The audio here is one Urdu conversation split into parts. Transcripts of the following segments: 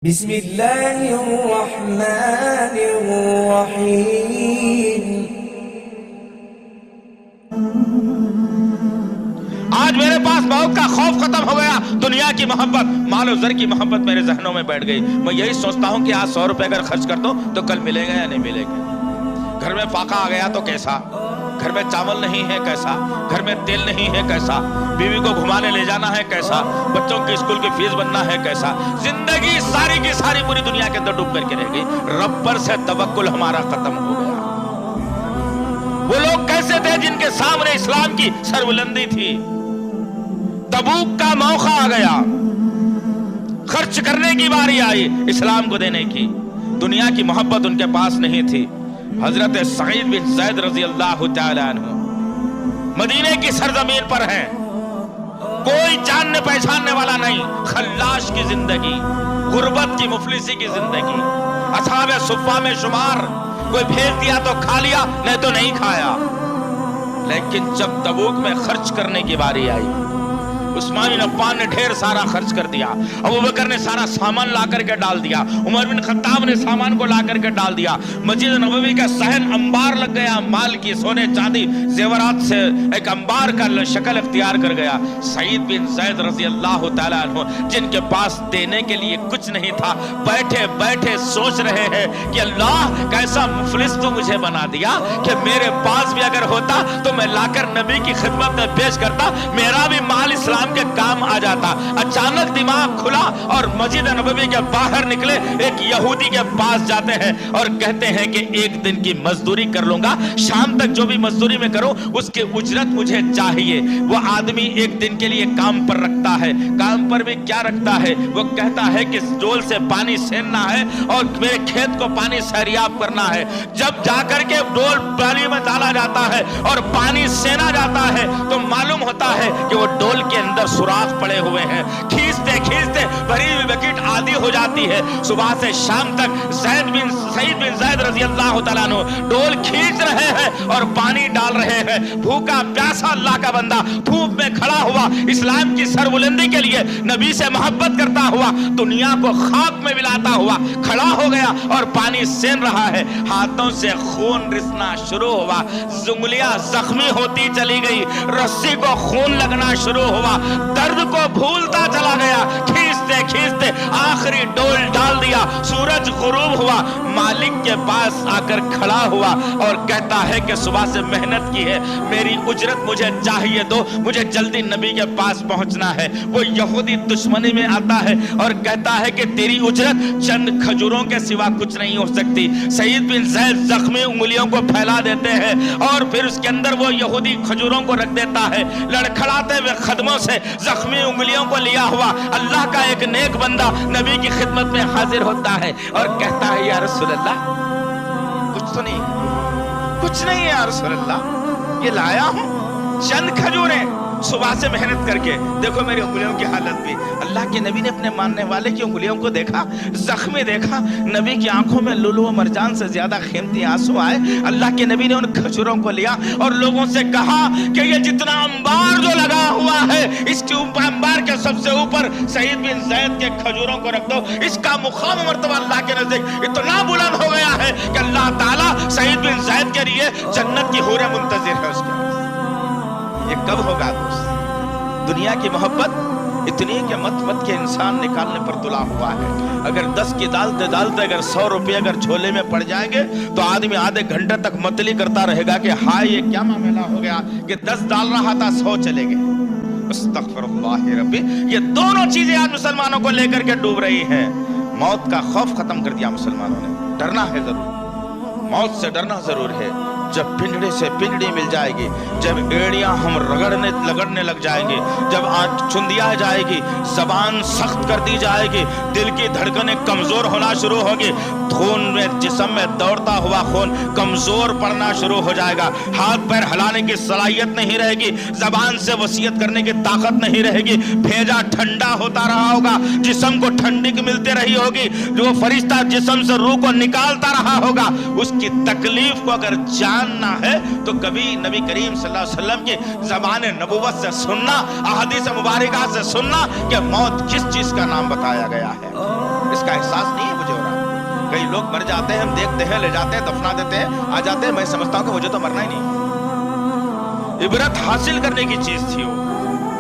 بسم اللہ الرحمن الرحیم۔ آج میرے پاس موت کا خوف ختم ہو گیا، دنیا کی محبت، مال و زر کی محبت میرے ذہنوں میں بیٹھ گئی۔ میں یہی سوچتا ہوں کہ آج 100 روپے اگر خرچ کر دو تو کل ملے گا یا نہیں ملے گا۔ گھر میں فاقہ آ گیا تو کیسا، گھر میں چاول نہیں ہے کیسا، گھر میں تیل نہیں ہے کیسا، بیوی کو گھمانے لے جانا ہے کیسا، بچوں کی اسکول کی فیس بننا ہے کیسا۔ زندگی ساری کی ساری پوری دنیا کے اندر ڈوب کر کے رہ گئی، رب پر سے توکل ہمارا ختم ہو گیا۔ وہ لوگ کیسے تھے جن کے سامنے اسلام کی سربلندی تھی؟ تبوک کا موقع آ گیا، خرچ کرنے کی باری آئی اسلام کو دینے کی، دنیا کی محبت ان کے پاس نہیں تھی۔ حضرت سعید بن زید رضی اللہ تعالی عنہ مدینے کی سرزمین پر ہیں، کوئی جاننے پہچاننے والا نہیں، خلاش کی زندگی، غربت کی مفلسی کی زندگی، اصحاب صفہ میں شمار، کوئی بھیج دیا تو کھا لیا نہیں تو نہیں کھایا۔ لیکن جب تبوک میں خرچ کرنے کی باری آئی، عثمان بن عفان نے ڈھیر سارا خرچ کر دیا، ابوبکر نے سارا سامان لا کر کے ڈال دیا، عمر بن خطاب نے سامان کو لا کر کے ڈال دیا، مسجد نبوی کا صحن انبار لگ گیا، مال کی، سونے چاندی زیورات سے ایک انبار کا شکل اختیار کر گیا۔ سعید بن زید رضی اللہ تعالیٰ عنہ جن کے پاس دینے کے لیے کچھ نہیں تھا، بیٹھے بیٹھے سوچ رہے ہیں کہ اللہ کیسا مفلس تو مجھے بنا دیا کہ میرے پاس بھی اگر ہوتا تو میں لا کر نبی کی خدمت میں پیش کرتا، میرا بھی مال اسلام کے کام آ جاتا۔ اچانک دماغ کھلا اور مسجد نبوی کے باہر نکلے، ایک یہودی کے پاس جاتے ہیں اور کہتے ہیں کہ ایک دن کی مزدوری کر لوں گا، شام تک جو بھی مزدوری میں کروں اس کی اجرت مجھے چاہیے۔ وہ آدمی ایک دن کے لیے کام پر رکھتا ہے، کام پر بھی کیا رکھتا ہے، وہ کہتا ہے کہ ڈول سے پانی سیننا ہے اور میرے کھیت کو پانی سیریاب کرنا ہے۔ جب جا کر کے ڈول پانی میں ڈالا جاتا ہے اور پانی سینا جاتا ہے تو معلوم ہوتا ہے کہ وہ ڈول کے اندر سوراخ پڑے ہوئے ہیں، کھینچتے کھینچتے بھری ہوئی بکیٹ آدھی ہو جاتی ہے۔ صبح سے شام تک سعید بن زید رضی اللہ تعالیٰ عنہ ڈول کھینچ رہے ہیں اور پانی ڈال رہے ہیں۔ بھوکا پیاسا اللہ کا بندہ دھوپ میں کھڑا ہوا، اسلام کی سربلندی کے لیے نبی سے محبت کرتا ہوا، دنیا کو خاک میں ملاتا ہوا کھڑا ہو گیا اور پانی سین رہا ہے۔ ہاتھوں سے خون رسنا شروع ہوا، انگلیاں زخمی ہوتی چلی گئی، رسی کو خون لگنا شروع ہوا، درد کو بھولتا چلا گیا، کھینچتے کھینچتے آخری ڈول ڈال دیا۔ سورج غروب ہوا، مالک کے پاس آ کر کھڑا ہوا اور کہتا ہے کہ صبح سے محنت کی ہے، میری اجرت مجھے چاہیے دو، مجھے جلدی نبی کے پاس پہنچنا ہے۔ وہ یہودی دشمنی میں آتا ہے اور کہتا ہے کہ تیری اجرت چند کھجوروں کے سوا کچھ نہیں ہو سکتی۔ سعید بن زید زخمی انگلیوں کو پھیلا دیتے ہیں اور پھر اس کے اندر وہ یہودی کھجوروں کو رکھ دیتا ہے، لڑکھڑاتے ہوئے قدموں سے زخمی انگلیوں کو لیا ہوا اللہ کا ایک نیک بندہ نبی کی خدمت میں حاضر ہوتا ہے اور کہتا ہے یا رسول اللہ کچھ تو نہیں، کچھ نہیں ہے یا رسول اللہ، یہ لایا ہوں چند کھجوریں، صبح سے محنت کر کے دیکھو میری انگلیوں کی حالت بھی۔ اللہ کے نبی نے اپنے ماننے والے کی انگلیوں کو دیکھا، زخمی دیکھا، نبی کی آنکھوں میں لولو و مرجان سے زیادہ قیمتی آنسو آئے۔ اللہ کے نبی نے ان کھجوروں کو لیا اور لوگوں سے کہا کہ یہ جتنا انبار جو لگا ہوا ہے اس کے اوپر، انبار کے سب سے اوپر سعید بن زید کے کھجوروں کو رکھ دو، اس کا مقام و مرتبہ اللہ کے نزدیک اتنا بلند ہو گیا ہے کہ اللہ تعالیٰ سعید بن زید کے لیے جنت کی حوریں منتظر ہے اس کے۔ یہ کب ہوگا دوست؟ دنیا کی محبت اتنی کہ مت کے انسان نکالنے پر تلا ہوا ہے۔ اگر 10 کی ڈالتے ڈالتے اگر 100 روپے اگر جھولے میں پڑ جائیں گے تو آدمی آدھے گھنٹے تک متلی کرتا رہے گا کہ ہائے یہ کیا معاملہ ہو گیا کہ 10 ڈال رہا تھا 100 چلے گئے۔ استغفر اللہ ربی۔ یہ دونوں چیزیں آج مسلمانوں کو لے کر کے ڈوب رہی ہیں۔ موت کا خوف ختم کر دیا مسلمانوں نے، ڈرنا ہے ضرور، موت سے ڈرنا ضرور ہے۔ جب پنڈڑی سے پنڈڑی مل جائے گی، جب ایڑیاں ہم لگڑنے لگ جائیں گے، جب آنکھ چندیا جائے گی، زبان سخت کر دی جائے گی، دل کی دھڑکنیں کمزور ہونا شروع ہوگی، خون میں جسم میں دوڑتا ہوا خون کمزور پڑنا شروع ہو جائے گا، ہاتھ پیر ہلانے کی صلاحیت نہیں رہے گی، زبان سے وصیت کرنے کی طاقت نہیں رہے گی، بھیجا ٹھنڈا ہوتا رہا ہوگا، جسم کو ٹھنڈک ملتی رہی ہوگی، جو فرشتہ جسم سے روح کو نکالتا رہا ہوگا، اس کی تکلیف کو اگر جاننا ہے تو کبھی نبی کریم صلی اللہ علیہ وسلم کی زبان نبوت سے سننا، احادیث مبارکہ سے سننا کہ موت کس چیز کا نام بتایا گیا ہے۔ اس کا احساس نہیں ہے مجھے اور آپ کو. کئی لوگ مر جاتے ہیں، ہم دیکھتے ہیں، لے جاتے ہیں، دفنا دیتے ہیں، آ جاتے ہیں، میں سمجھتا ہوں کہ مجھے تو مرنا ہی نہیں. عبرت حاصل کرنے کی چیز تھی وہ.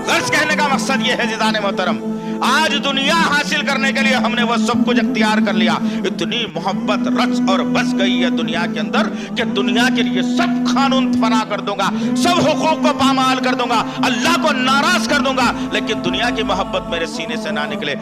غرض کہنے کا مقصد یہ ہے عزیزان محترم، آج دنیا حاصل کرنے کے لیے ہم نے وہ سب کچھ اختیار کر لیا. اتنی محبت رچ اور بس گئی ہے دنیا کے اندر کہ دنیا کے لیے سب قانون فنا کر دوں گا، سب حقوق کو پامال کر دوں گا، اللہ کو ناراض کر دوں گا، لیکن دنیا کی محبت میرے سینے سے نہ نکلے.